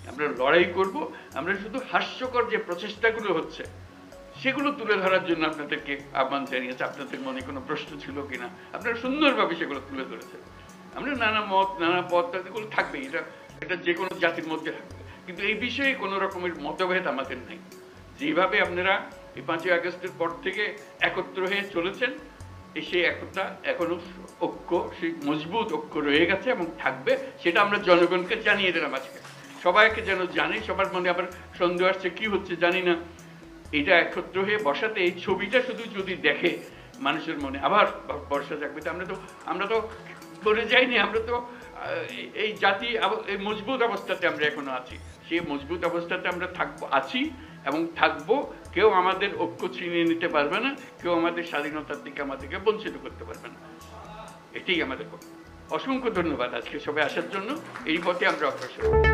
আমরা লড়াই করব। আমরা শুধু হাস্যকর যে প্রচেষ্টাগুলো হচ্ছে সেগুলো তুলে ধরার জন্য আপনাদেরকে আহ্বান জানিয়েছে। আপনাদের মনে কোনো প্রশ্ন ছিল কিনা, আপনারা সুন্দরভাবে সেগুলো তুলে ধরেছেন। আমরা নানা মত নানা পথ এগুলো থাকবেই, এটা যে কোনো জাতির মধ্যে থাকবে, কিন্তু এই বিষয়ে কোনো রকমের মতভেদ আমাদের নেই। যেভাবে আপনারা এই 5ই আগস্টের পর থেকে একত্র হয়ে চলেছেন, সেই একতা এখনো ঐক্য, সেই মজবুত ঐক্য রয়ে গেছে এবং থাকবে, সেটা আমরা জনগণকে জানিয়ে দিলাম আজকে। সবাইকে যেন জানে, সবার মনে আবার সন্দেহ আসছে কি হচ্ছে জানি না, এটা একত্র হয়ে বসাতে এই ছবিটা শুধু যদি দেখে মানুষের মনে আবার বর্ষা জাগবে। আমরা তো করে যাইনি, আমরা তো এই জাতি এই মজবুত অবস্থাতে আমরা এখনো আছি। সেই মজবুত অবস্থাতে আমরা আছি এবং থাকবো। কেউ আমাদের ঐক্য ছিনিয়ে নিতে পারবে না, কেউ আমাদের স্বাধীনতার দিকে আমাদেরকে বঞ্চিত করতে পারবে না। এটাই আমাদের কথা। অসংখ্য ধন্যবাদ আজকে সবাই আসার জন্য। এই পথে আমরা অগ্রসর।